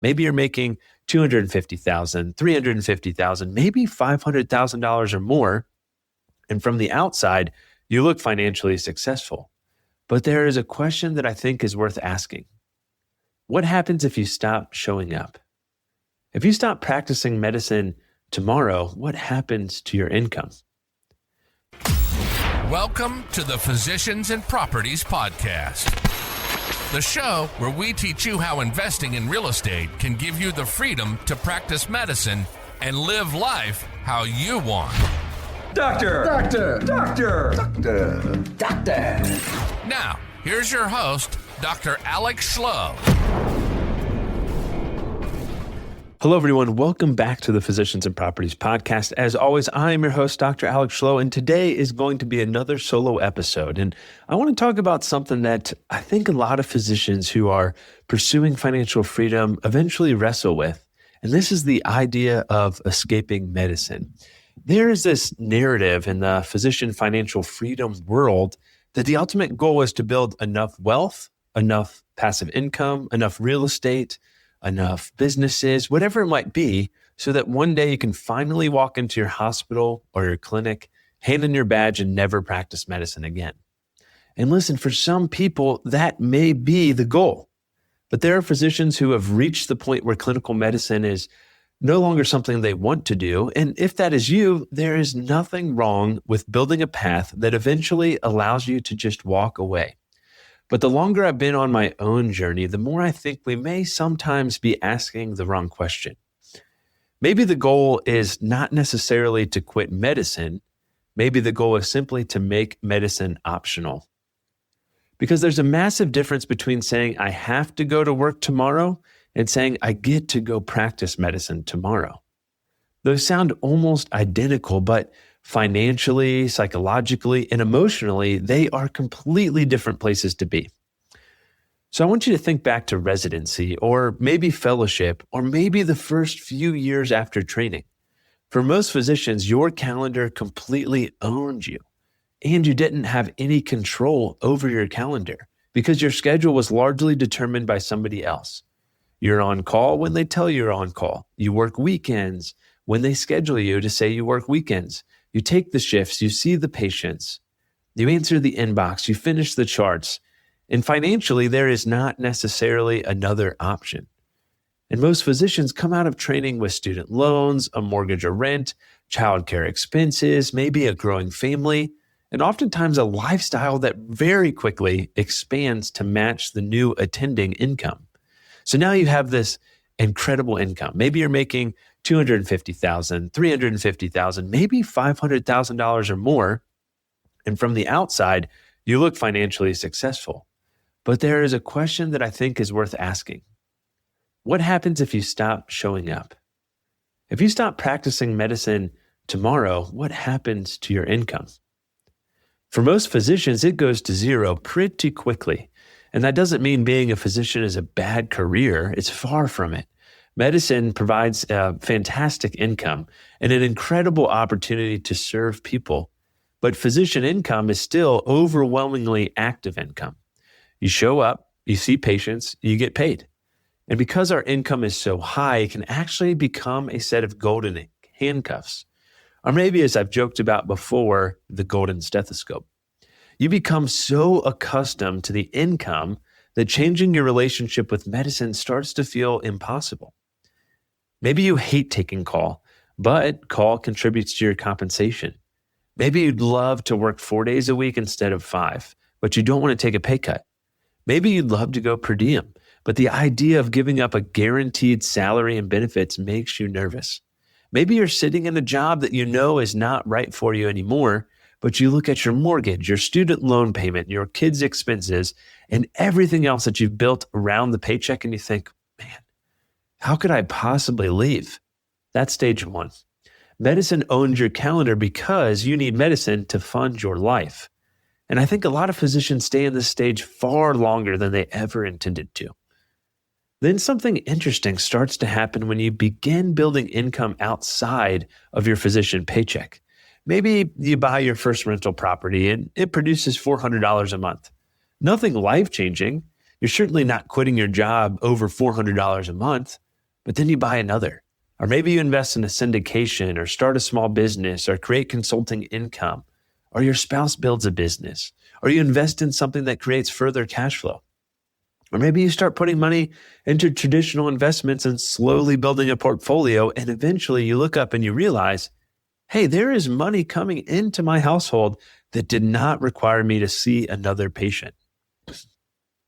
Maybe you're making $250,000, $350,000, maybe $500,000 or more. And from the outside, you look financially successful. But there is a question that I think is worth asking. What happens if you stop showing up? If you stop practicing medicine tomorrow, what happens to your income? Welcome to the Physicians and Properties Podcast, the show where we teach you how investing in real estate can give you the freedom to practice medicine and live life how you want. Doctor! Now, here's your host, Dr. Alex Schloe. Hello, everyone. Welcome back to the Physicians and Properties Podcast. As always, I am your host, Dr. Alex Schloe, and today is going to be another solo episode. And I want to talk about something that I think a lot of physicians who are pursuing financial freedom eventually wrestle with. And this is the idea of escaping medicine. There is this narrative in the physician financial freedom world that the ultimate goal is to build enough wealth, enough passive income, enough real estate, enough businesses, whatever it might be, so that one day you can finally walk into your hospital or your clinic, hand in your badge, and never practice medicine again. And listen, for some people, that may be the goal. But there are physicians who have reached the point where clinical medicine is no longer something they want to do. And if that is you, there is nothing wrong with building a path that eventually allows you to just walk away. But the longer I've been on my own journey, the more I think we may sometimes be asking the wrong question. Maybe the goal is not necessarily to quit medicine. Maybe the goal is simply to make medicine optional. Because there's a massive difference between saying I have to go to work tomorrow and saying I get to go practice medicine tomorrow. Those sound almost identical, but financially, psychologically, and emotionally, they are completely different places to be. So I want you to think back to residency, or maybe fellowship, or maybe the first few years after training. For most physicians, your calendar completely owned you, and you didn't have any control over your calendar because your schedule was largely determined by somebody else. You're on call when they tell you you're on call. You work weekends when they schedule you to say you work weekends. You take the shifts, you see the patients, you answer the inbox, you finish the charts. And financially, there is not necessarily another option. And most physicians come out of training with student loans, a mortgage or rent, childcare expenses, maybe a growing family, and oftentimes a lifestyle that very quickly expands to match the new attending income. So now you have this incredible income. Maybe you're making $250,000, $350,000, maybe $500,000 or more. And from the outside, you look financially successful. But there is a question that I think is worth asking. What happens if you stop showing up? If you stop practicing medicine tomorrow, what happens to your income? For most physicians, it goes to zero pretty quickly. And that doesn't mean being a physician is a bad career. It's far from it. Medicine provides a fantastic income and an incredible opportunity to serve people. But physician income is still overwhelmingly active income. You show up, you see patients, you get paid. And because our income is so high, it can actually become a set of golden handcuffs. Or maybe, as I've joked about before, the golden stethoscope. You become so accustomed to the income that changing your relationship with medicine starts to feel impossible. Maybe you hate taking call, but call contributes to your compensation. Maybe you'd love to work 4 days a week instead of 5, but you don't want to take a pay cut. Maybe you'd love to go per diem, but the idea of giving up a guaranteed salary and benefits makes you nervous. Maybe you're sitting in a job that you know is not right for you anymore, but you look at your mortgage, your student loan payment, your kids' expenses, and everything else that you've built around the paycheck, and you think, man, how could I possibly leave? That's stage one. Medicine owns your calendar because you need medicine to fund your life. And I think a lot of physicians stay in this stage far longer than they ever intended to. Then something interesting starts to happen when you begin building income outside of your physician paycheck. Maybe you buy your first rental property and it produces $400 a month. Nothing life-changing. You're certainly not quitting your job over $400 a month. but then you buy another. Or maybe you invest in a syndication or start a small business or create consulting income, or your spouse builds a business, or you invest in something that creates further cash flow. Or maybe you start putting money into traditional investments and slowly building a portfolio, and eventually you look up and you realize, hey, there is money coming into my household that did not require me to see another patient.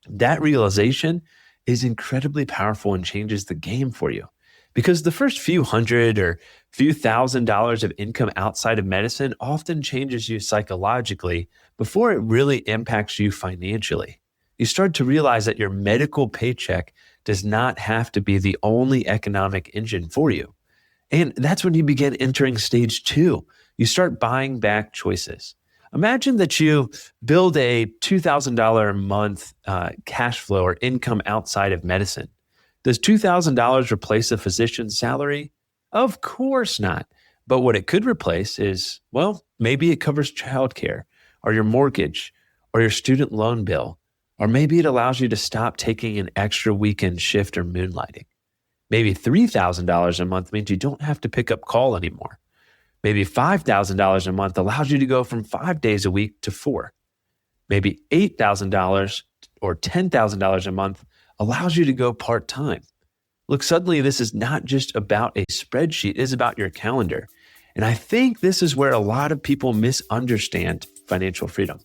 That realization is incredibly powerful and changes the game for you. Because the first few hundred or few $1,000s of income outside of medicine often changes you psychologically before it really impacts you financially. You start to realize that your medical paycheck does not have to be the only economic engine for you. And that's when you begin entering stage 2. You start buying back choices. Imagine that you build a $2,000 a month cash flow or income outside of medicine. Does $2,000 replace a physician's salary? Of course not. But what it could replace is, well, maybe it covers childcare or your mortgage or your student loan bill, or maybe it allows you to stop taking an extra weekend shift or moonlighting. Maybe $3,000 a month means you don't have to pick up call anymore. Maybe $5,000 a month allows you to go from 5 days a week to 4. Maybe $8,000 or $10,000 a month allows you to go part-time. Look, suddenly this is not just about a spreadsheet, it is about your calendar. And I think this is where a lot of people misunderstand financial freedom.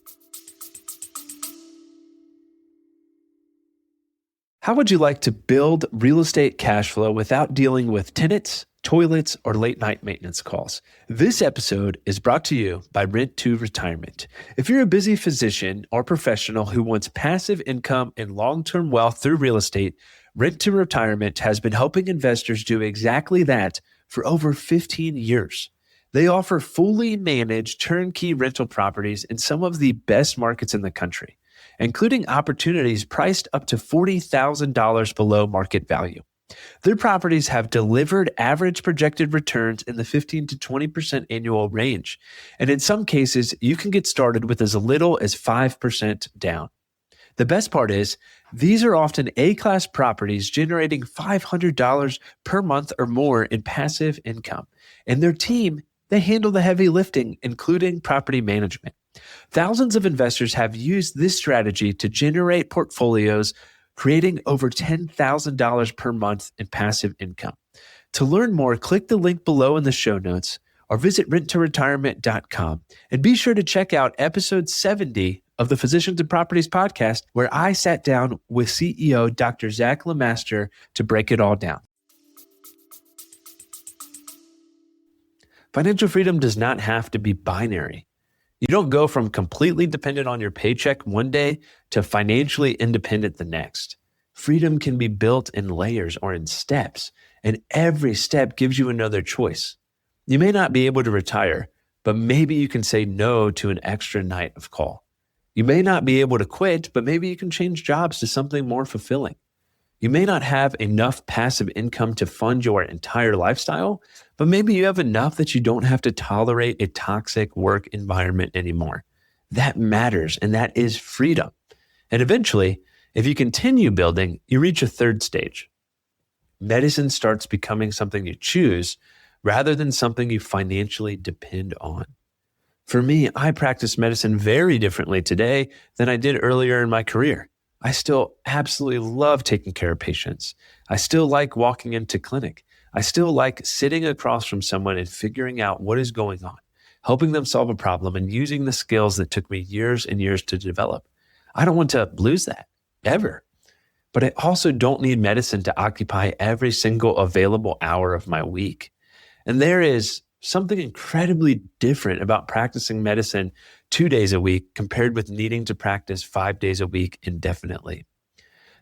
How would you like to build real estate cash flow without dealing with tenants, toilets, or late night maintenance calls? This episode is brought to you by Rent to Retirement. If you're a busy physician or professional who wants passive income and long-term wealth through real estate, Rent to Retirement has been helping investors do exactly that for over 15 years. They offer fully managed turnkey rental properties in some of the best markets in the country, including opportunities priced up to $40,000 below market value. Their properties have delivered average projected returns in the 15 to 20% annual range. And in some cases, you can get started with as little as 5% down. The best part is, these are often A-class properties generating $500 per month or more in passive income. And their team, they handle the heavy lifting, including property management. Thousands of investors have used this strategy to generate portfolios, creating over $10,000 per month in passive income. To learn more, click the link below in the show notes or visit renttoretirement.com. And be sure to check out episode 70 of the Physicians and Properties podcast, where I sat down with CEO Dr. Zach LeMaster to break it all down. Financial freedom does not have to be binary. You don't go from completely dependent on your paycheck one day to financially independent the next. Freedom can be built in layers or in steps, and every step gives you another choice. You may not be able to retire, but maybe you can say no to an extra night of call. You may not be able to quit, but maybe you can change jobs to something more fulfilling. You may not have enough passive income to fund your entire lifestyle, but maybe you have enough that you don't have to tolerate a toxic work environment anymore. That matters, and that is freedom. And eventually, if you continue building, you reach a third stage. Medicine starts becoming something you choose rather than something you financially depend on. For me, I practice medicine very differently today than I did earlier in my career. I still absolutely love taking care of patients. I still like walking into clinic. I still like sitting across from someone and figuring out what is going on, helping them solve a problem and using the skills that took me years and years to develop. I don't want to lose that, ever. But I also don't need medicine to occupy every single available hour of my week. And there is something incredibly different about practicing medicine 2 days a week compared with needing to practice 5 days a week indefinitely.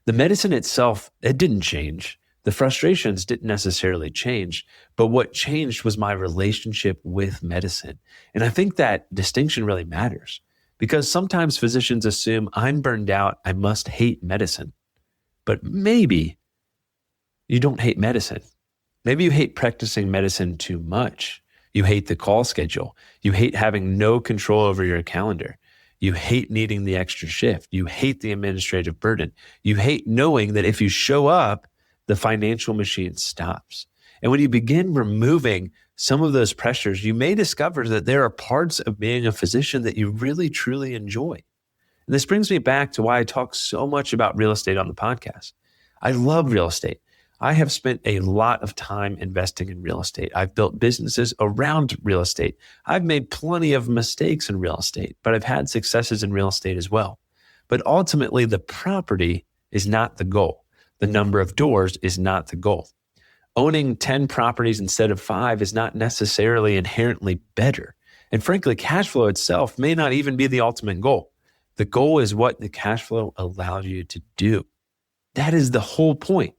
The medicine itself, it didn't change. The frustrations didn't necessarily change, but what changed was my relationship with medicine. And I think that distinction really matters because sometimes physicians assume I'm burned out, I must hate medicine. But maybe you don't hate medicine. Maybe you hate practicing medicine too much. You hate the call schedule. You hate having no control over your calendar. You hate needing the extra shift. You hate the administrative burden. You hate knowing that if you show up, the financial machine stops. And when you begin removing some of those pressures, you may discover that there are parts of being a physician that you really, truly enjoy. And this brings me back to why I talk so much about real estate on the podcast. I love real estate. I have spent a lot of time investing in real estate. I've built businesses around real estate. I've made plenty of mistakes in real estate, but I've had successes in real estate as well. But ultimately, the property is not the goal. The number of doors is not the goal. Owning 10 properties instead of 5 is not necessarily inherently better. And frankly, cash flow itself may not even be the ultimate goal. The goal is what the cash flow allows you to do. That is the whole point.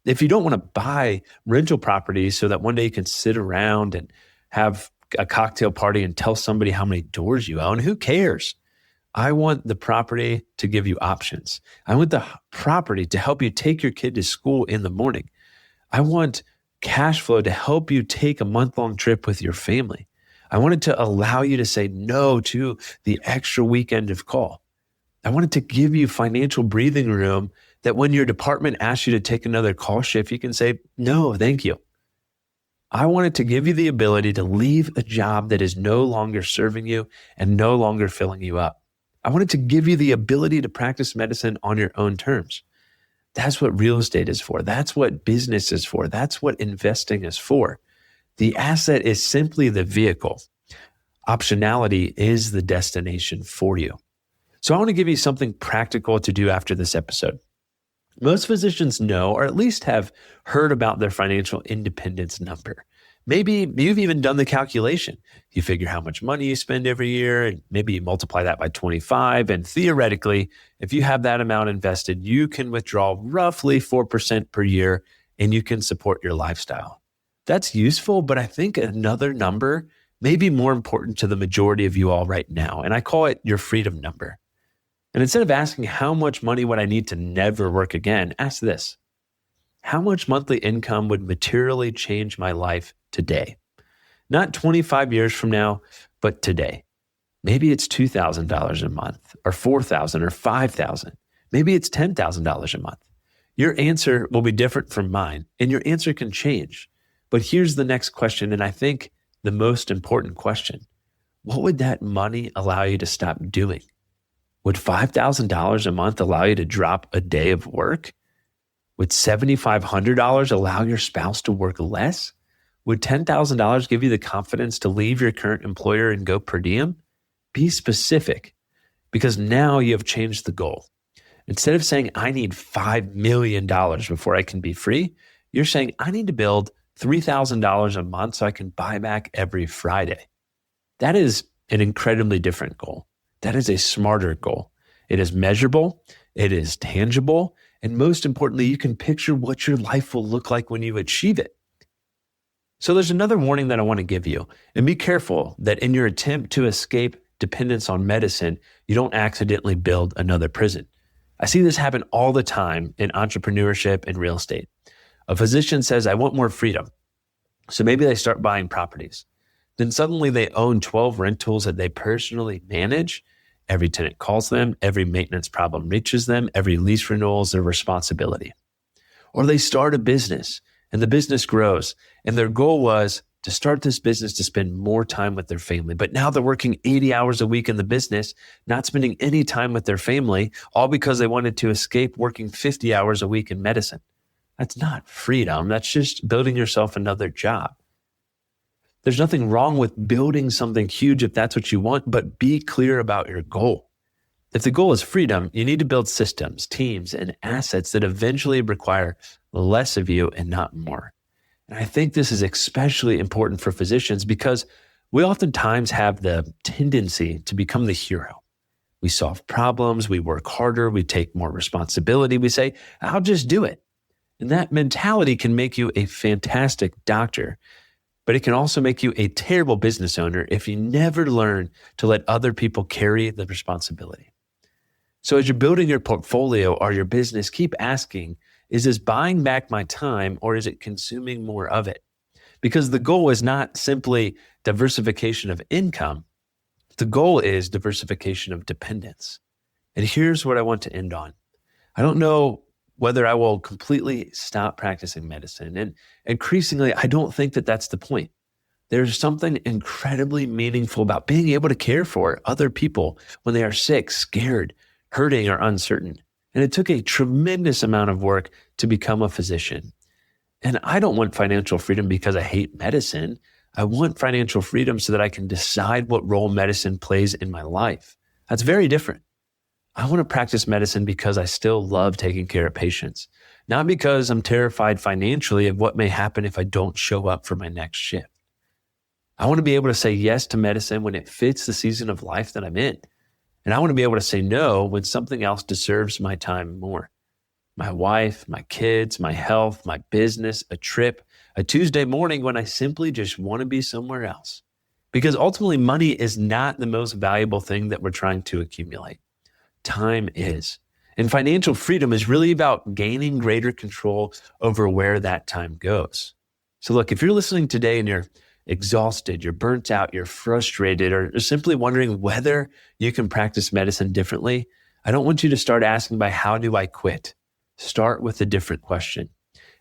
If you don't want to buy rental properties so that one day you can sit around and have a cocktail party and tell somebody how many doors you own, who cares? I want the property to give you options. I want the property to help you take your kid to school in the morning. I want cash flow to help you take a month-long trip with your family. I want it to allow you to say no to the extra weekend of call. I want it to give you financial breathing room that when your department asks you to take another call shift, you can say, no, thank you. I want it to give you the ability to leave a job that is no longer serving you and no longer filling you up. I want it to give you the ability to practice medicine on your own terms. That's what real estate is for. That's what business is for. That's what investing is for. The asset is simply the vehicle. Optionality is the destination for you. So I want to give you something practical to do after this episode. Most physicians know, or at least have heard about their financial independence number. Maybe you've even done the calculation. You figure how much money you spend every year, and maybe you multiply that by 25. And theoretically, if you have that amount invested, you can withdraw roughly 4% per year, and you can support your lifestyle. That's useful, but I think another number may be more important to the majority of you all right now, and I call it your freedom number. And instead of asking how much money would I need to never work again, ask this. How much monthly income would materially change my life today? Not 25 years from now, but today. Maybe it's $2,000 a month, or $4,000 or $5,000. Maybe it's $10,000 a month. Your answer will be different from mine, and your answer can change. But here's the next question, and I think the most important question. What would that money allow you to stop doing? Would $5,000 a month allow you to drop a day of work? Would $7,500 allow your spouse to work less? Would $10,000 give you the confidence to leave your current employer and go per diem? Be specific, because now you have changed the goal. Instead of saying, I need $5 million before I can be free, you're saying, I need to build $3,000 a month so I can buy back every Friday. That is an incredibly different goal. That is a smarter goal. It is measurable, it is tangible, and most importantly, you can picture what your life will look like when you achieve it. So there's another warning that I want to give you, and be careful that in your attempt to escape dependence on medicine, you don't accidentally build another prison. I see this happen all the time in entrepreneurship and real estate. A physician says, I want more freedom. So maybe they start buying properties. Then suddenly they own 12 rentals that they personally manage. Every tenant calls them, every maintenance problem reaches them, every lease renewal is their responsibility. Or they start a business and the business grows, and their goal was to start this business to spend more time with their family. But now they're working 80 hours a week in the business, not spending any time with their family, all because they wanted to escape working 50 hours a week in medicine. That's not freedom. That's just building yourself another job. There's nothing wrong with building something huge if that's what you want, but be clear about your goal. If the goal is freedom, you need to build systems, teams, and assets that eventually require less of you and not more. And I think this is especially important for physicians because we oftentimes have the tendency to become the hero. We solve problems, we work harder, we take more responsibility, we say, I'll just do it. And that mentality can make you a fantastic doctor, but it can also make you a terrible business owner if you never learn to let other people carry the responsibility. So as you're building your portfolio or your business, keep asking, is this buying back my time or is it consuming more of it? Because the goal is not simply diversification of income. The goal is diversification of dependence. And here's what I want to end on. I don't know whether I will completely stop practicing medicine. And increasingly, I don't think that that's the point. There's something incredibly meaningful about being able to care for other people when they are sick, scared, hurting, or uncertain. And it took a tremendous amount of work to become a physician. And I don't want financial freedom because I hate medicine. I want financial freedom so that I can decide what role medicine plays in my life. That's very different. I want to practice medicine because I still love taking care of patients, not because I'm terrified financially of what may happen if I don't show up for my next shift. I want to be able to say yes to medicine when it fits the season of life that I'm in. And I want to be able to say no when something else deserves my time more. My wife, my kids, my health, my business, a trip, a Tuesday morning when I simply just want to be somewhere else. Because ultimately, money is not the most valuable thing that we're trying to accumulate. Time is. And financial freedom is really about gaining greater control over where that time goes. So look, if you're listening today and you're exhausted, you're burnt out, you're frustrated, or simply wondering whether you can practice medicine differently, I don't want you to start asking by how do I quit? Start with a different question.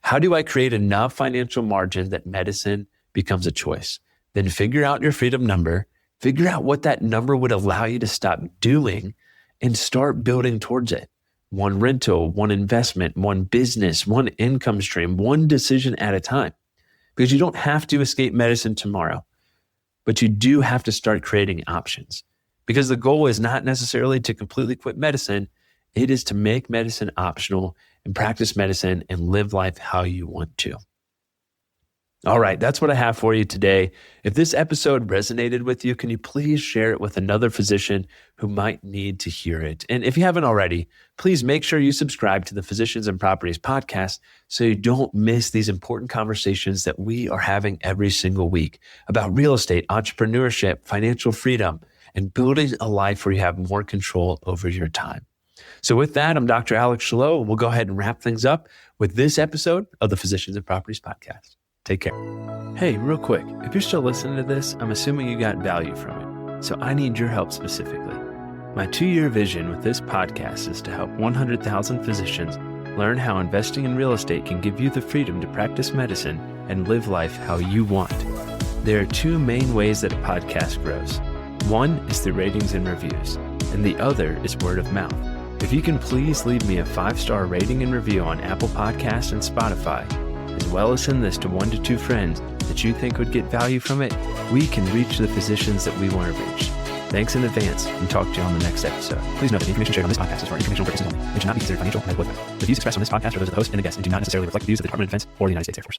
How do I create enough financial margin that medicine becomes a choice? Then figure out your freedom number, figure out what that number would allow you to stop doing, and start building towards it. One rental, one investment, one business, one income stream, one decision at a time. Because you don't have to escape medicine tomorrow, but you do have to start creating options. Because the goal is not necessarily to completely quit medicine. It is to make medicine optional and practice medicine and live life how you want to. All right, that's what I have for you today. If this episode resonated with you, can you please share it with another physician who might need to hear it? And if you haven't already, please make sure you subscribe to the Physicians and Properties podcast so you don't miss these important conversations that we are having every single week about real estate, entrepreneurship, financial freedom, and building a life where you have more control over your time. So with that, I'm Dr. Alex Schloe. We'll go ahead and wrap things up with this episode of the Physicians and Properties podcast. Take care. Hey, real quick, if you're still listening to this, I'm assuming you got value from it. So I need your help specifically. My 2-year vision with this podcast is to help 100,000 physicians learn how investing in real estate can give you the freedom to practice medicine and live life how you want. There are 2 main ways that a podcast grows. One is through ratings and reviews, and the other is word of mouth. If you can please leave me a 5-star rating and review on Apple Podcasts and Spotify, as well as send this to 1 to 2 friends that you think would get value from it, we can reach the physicians that we want to reach. Thanks in advance, and talk to you on the next episode. Please note that the information shared on this podcast is for informational purposes only and should not be considered financial or medical advice. The views expressed on this podcast are those of the host and the guest and do not necessarily reflect the views of the Department of Defense or the United States Air Force.